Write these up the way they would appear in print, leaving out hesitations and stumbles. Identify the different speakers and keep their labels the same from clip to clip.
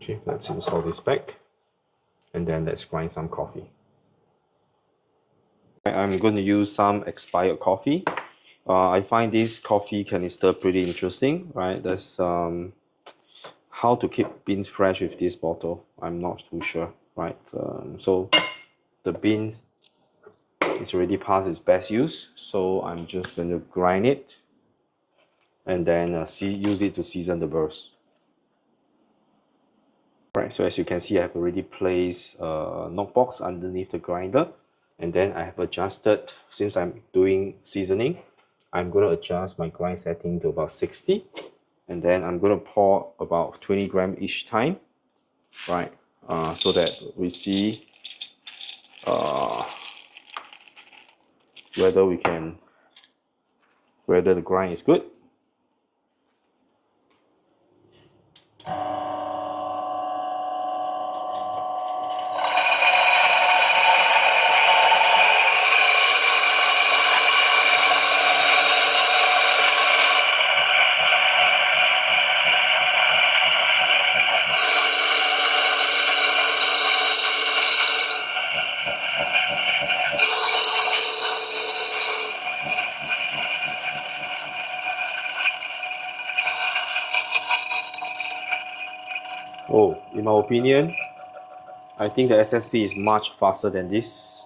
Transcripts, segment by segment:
Speaker 1: Okay, let's install this back, and then let's grind some coffee. I'm going to use some expired coffee. I find this coffee canister pretty interesting, right? There's how to keep beans fresh with this bottle. I'm not too sure, right? So the beans is already past its best use, so I'm just going to grind it and then use it to season the burrs. Right, so as you can see, I have already placed a knockbox underneath the grinder, and then I have adjusted, since I'm doing seasoning, I'm going to adjust my grind setting to about 60, and then I'm going to pour about 20 grams each time, right, so that we see whether the grind is good. Oh, in my opinion, I think the SSP is much faster than this.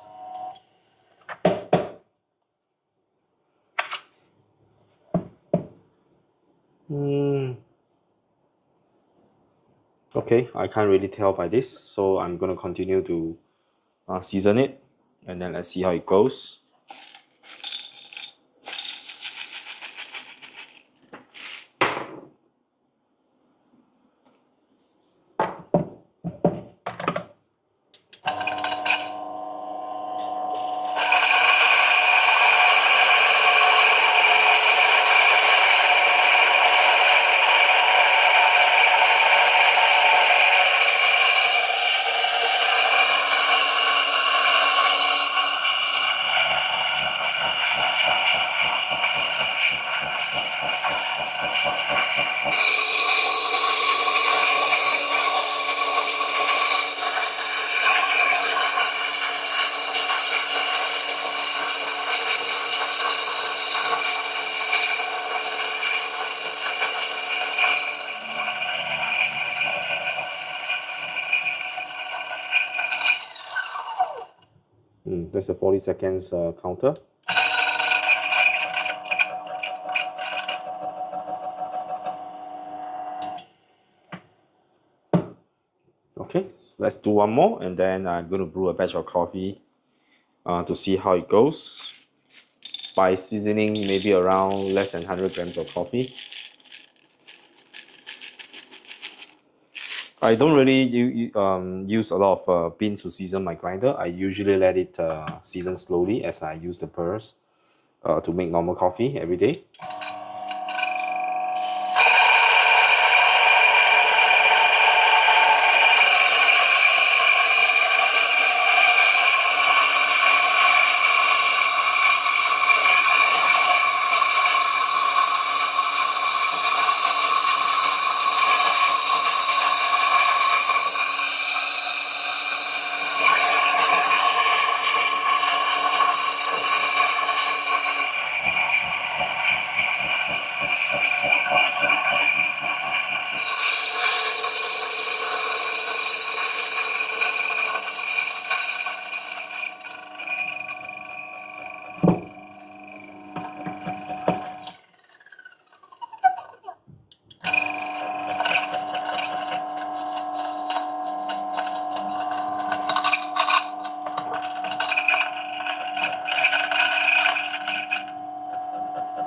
Speaker 1: Okay, I can't really tell by this, so I'm going to continue to season it, and then let's see how it goes. That's the 40 seconds counter. Okay, let's do one more, and then I'm going to brew a batch of coffee to see how it goes by seasoning maybe around less than 100 grams of coffee. I don't really use a lot of beans to season my grinder. I usually let it season slowly as I use the burrs to make normal coffee every day.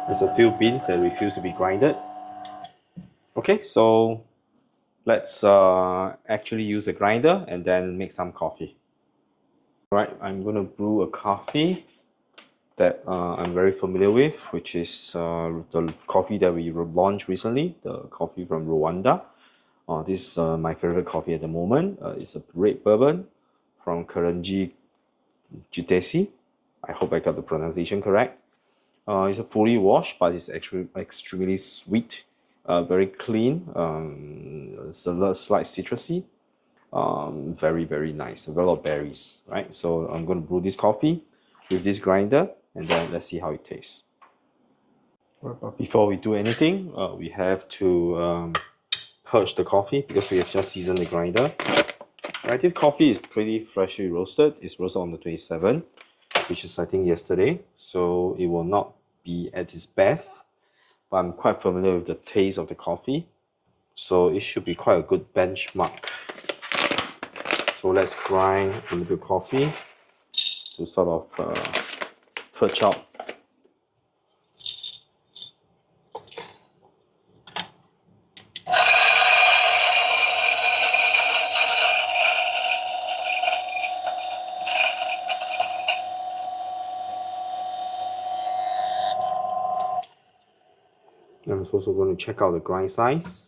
Speaker 1: There's a few beans that refuse to be grinded. Okay, so let's actually use a grinder and then make some coffee. Right, I'm going to brew a coffee that I'm very familiar with, which is the coffee that we launched recently, the coffee from Rwanda. This is my favorite coffee at the moment. It's a red bourbon from Karanji Jitesi. I hope I got the pronunciation correct. It's a fully washed, but it's actually extremely sweet. very clean. It's a slight citrusy. Very, very nice. A lot of berries, right? So I'm going to brew this coffee with this grinder, and then let's see how it tastes. But before we do anything, we have to purge the coffee because we have just seasoned the grinder. Right, this coffee is pretty freshly roasted. It's roasted on the 27th, which is I think yesterday. So it will not be at its best, but I'm quite familiar with the taste of the coffee. So it should be quite a good benchmark. So let's grind a little bit of coffee to sort of purge out. I'm also going to check out the grind size.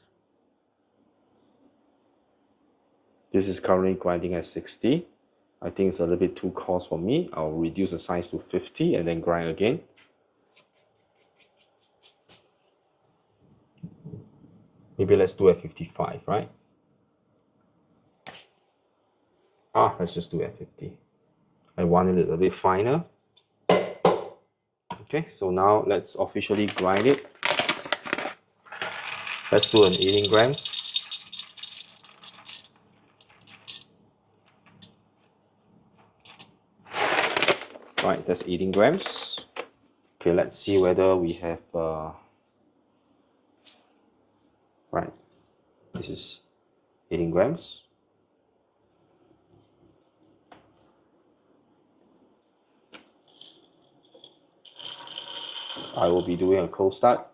Speaker 1: This is currently grinding at 60. I think it's a little bit too coarse for me. I'll reduce the size to 50 and then grind again. Maybe let's do at 55, right? Let's just do at 50. I want it a little bit finer. Okay, so now let's officially grind it. Let's do an 18 grams. Right, that's 18 grams. Okay, let's see whether we have, right, this is 18 grams. I will be doing a cold start.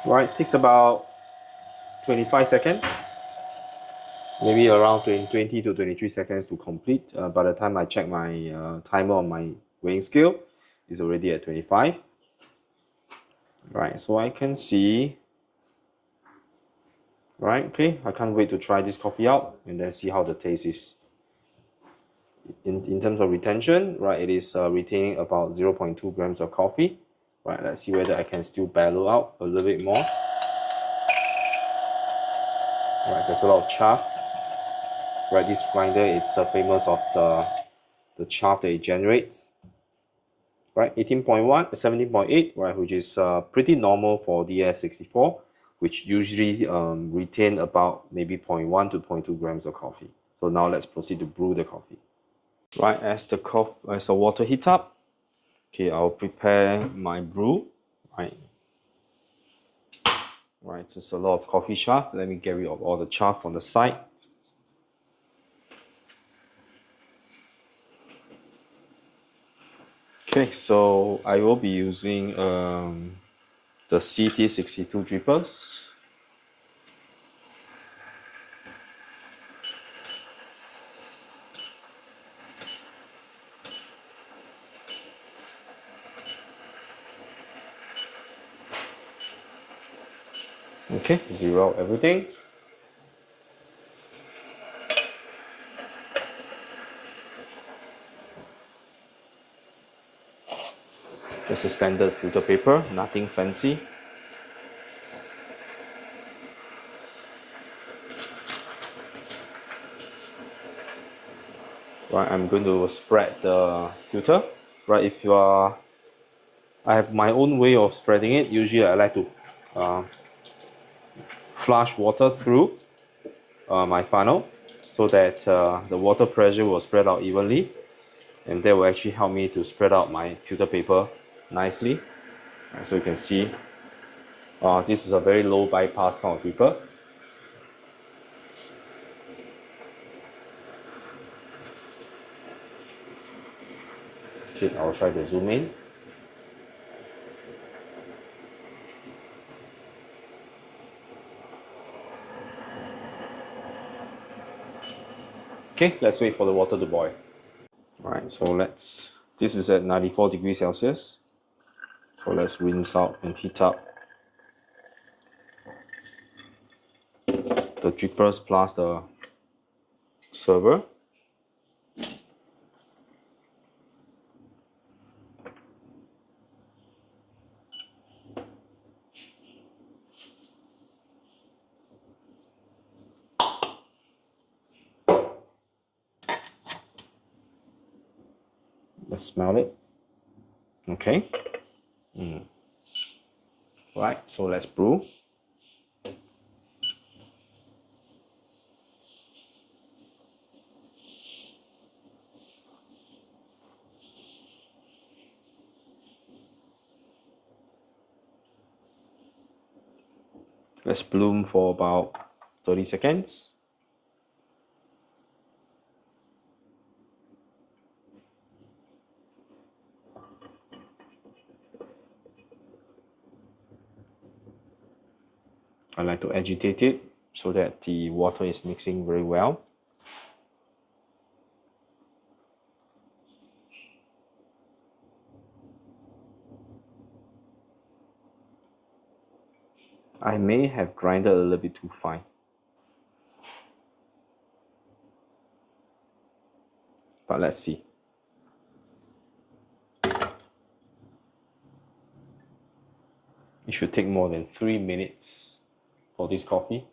Speaker 1: Right, takes about 25 seconds, maybe around 20 to 23 seconds to complete. By the time I check my timer on my weighing scale, it's already at 25. Right, so I can see, right, okay, I can't wait to try this coffee out and then see how the taste is. In terms of retention, right, it is retaining about 0.2 grams of coffee. Right, let's see whether I can still bellow out a little bit more. Right, there's a lot of chaff. Right, this grinder, it's famous of the chaff that it generates. Right, 18.1, 17.8, right, which is pretty normal for DF64, which usually retain about maybe 0.1 to 0.2 grams of coffee. So now let's proceed to brew the coffee. Right, as the water heats up, okay, I'll prepare my brew. Right, just a lot of coffee chaff. Let me get rid of all the chaff on the side. Okay, so I will be using the CT62 drippers. Okay, zero out everything. Just a standard filter paper, nothing fancy. Right, I'm going to spread the filter. Right, if you are, I have my own way of spreading it. Usually I like to flush water through my funnel so that the water pressure will spread out evenly, and that will actually help me to spread out my filter paper nicely. Right, so you can see this is a very low bypass kind of dripper. Okay, I'll try to zoom in. Okay, let's wait for the water to boil. All right, so this is at 94 degrees Celsius. So let's rinse out and heat up the drippers plus the server. Let's smell it. Okay. Right, so let's brew. Let's bloom for about 30 seconds. I like to agitate it so that the water is mixing very well. I may have grinded a little bit too fine. But let's see. It should take more than 3 minutes for this coffee.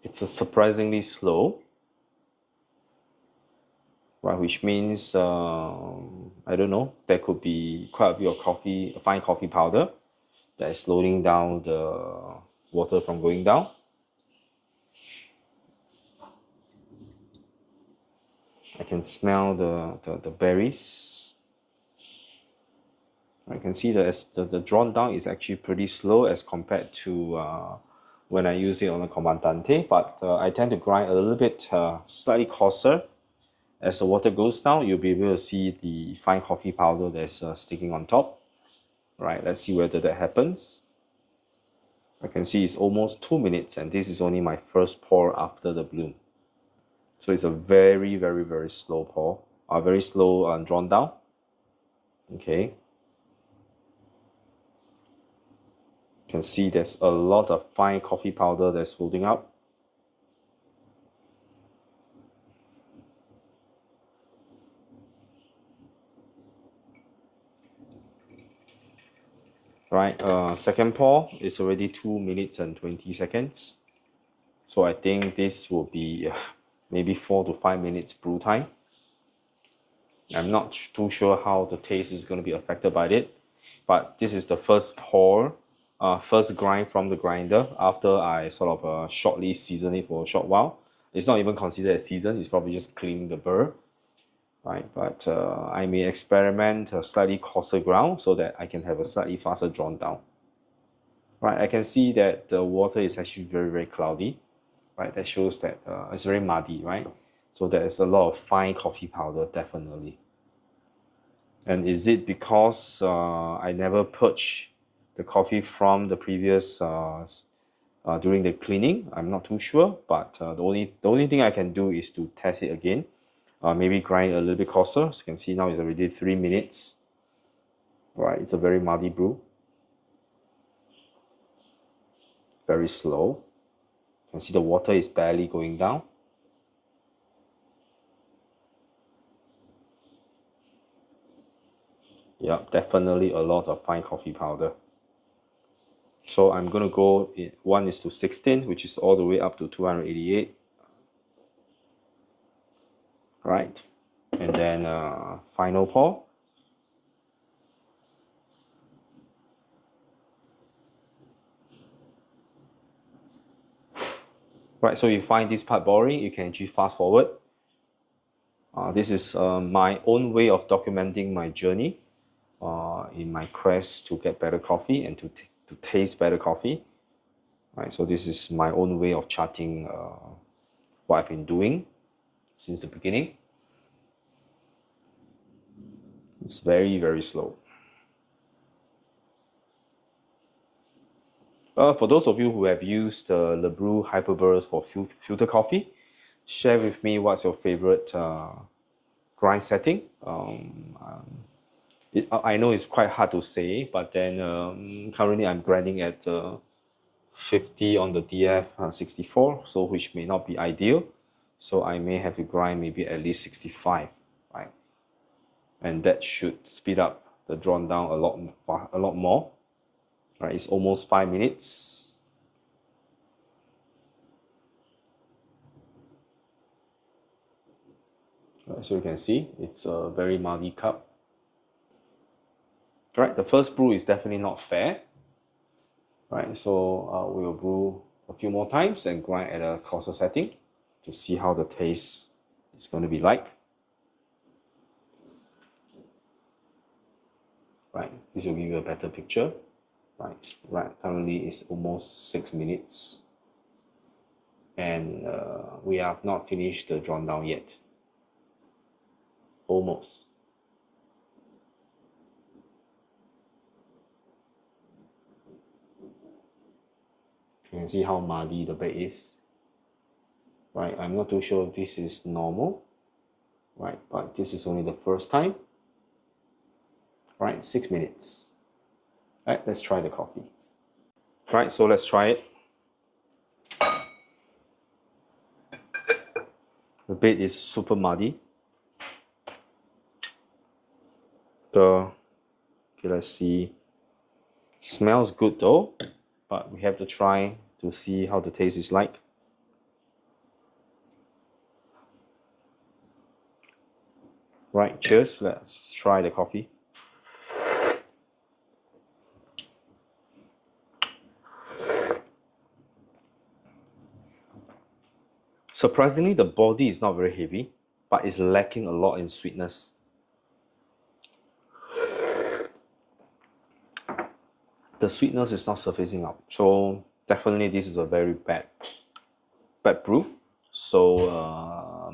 Speaker 1: It's a surprisingly slow, right? Which means I don't know. There could be quite a bit of coffee, fine coffee powder, that is slowing down the water from going down. I can smell the berries. I can see that the drawn down is actually pretty slow as compared to when I use it on a comandante, but I tend to grind a little bit slightly coarser. As the water goes down, you'll be able to see the fine coffee powder that's sticking on top. Right, let's see whether that happens. I can see it's almost 2 minutes, and this is only my first pour after the bloom. So it's a very, very, very slow pour, very slow drawn down. Okay. You can see there's a lot of fine coffee powder that's floating up. Right, second pour is already 2 minutes and 20 seconds. So I think this will be maybe 4 to 5 minutes brew time. I'm not too sure how the taste is going to be affected by it, but this is the first pour, first grind from the grinder after I sort of shortly season it for a short while. It's not even considered a season, it's probably just cleaning the burr, right? But I may experiment a slightly coarser ground so that I can have a slightly faster drawn down. Right, I can see that the water is actually very, very cloudy, right? That shows that it's very muddy, right? So there's a lot of fine coffee powder, definitely. And is it because I never purged the coffee from the previous during the cleaning? I'm not too sure, but the only thing I can do is to test it again. Maybe grind a little bit coarser. So you can see now it's already 3 minutes. Right, it's a very muddy brew. Very slow. You can see the water is barely going down. Yeah, definitely a lot of fine coffee powder. So I'm going to go 1:16, which is all the way up to 288. Right, and then final pour. Right, so you find this part boring, you can actually fast forward. This is my own way of documenting my journey in my quest to get better coffee and to taste better coffee. Right, so this is my own way of charting what I've been doing since the beginning. It's very, very slow. For those of you who have used Lebrew Hyperburrs for filter coffee, share with me what's your favorite grind setting. I know it's quite hard to say, but then currently I'm grinding at 50 on the DF64, so which may not be ideal. So I may have to grind maybe at least 65, right? And that should speed up the drawn down a lot more. Right, it's almost 5 minutes. Right, so you can see it's a very muddy cup. Right, the first brew is definitely not fair. Right, so we will brew a few more times and grind at a coarser setting to see how the taste is going to be like. Right, this will give you a better picture. Right, currently it's almost 6 minutes, and we have not finished the drawn down yet. Almost. You can see how muddy the bed is. Right, I'm not too sure if this is normal. Right, but this is only the first time. Right, 6 minutes. Right, let's try the coffee. Right, so let's try it. The bed is super muddy. Okay, let's see. Smells good though, but we have to try to see how the taste is like. Right, cheers. Let's try the coffee. Surprisingly, the body is not very heavy, but it's lacking a lot in sweetness. The sweetness is not surfacing up, so definitely this is a very bad brew. So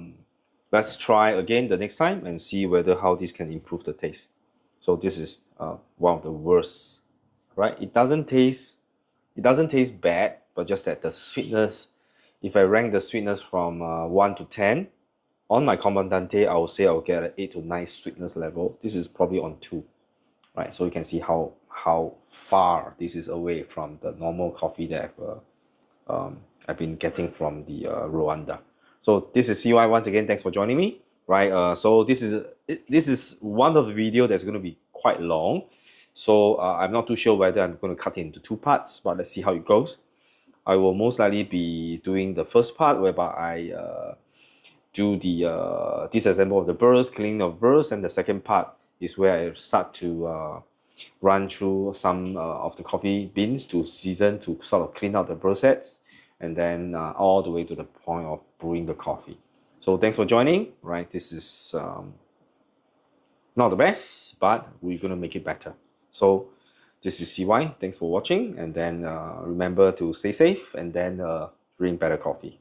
Speaker 1: let's try again the next time and see whether how this can improve the taste. So this is one of the worst, right? It doesn't taste bad, but just that the sweetness, if I rank the sweetness from 1 to 10, on my Comandante, I would say I'll get an 8 to 9 sweetness level. This is probably on 2, right? So you can see how far this is away from the normal coffee that I've been getting from the Rwanda. So this is CY once again. Thanks for joining me. Right. So this is one of the video that's going to be quite long. So I'm not too sure whether I'm going to cut it into 2 parts, but let's see how it goes. I will most likely be doing the first part whereby I do the disassemble of the burrs, cleaning of burrs, and the second part is where I start to run through some of the coffee beans to season to sort of clean out the burr sets, and then all the way to the point of brewing the coffee. So thanks for joining. Right, this is not the best, but we're gonna make it better. So this is CY. Thanks for watching, and then remember to stay safe and then drink better coffee.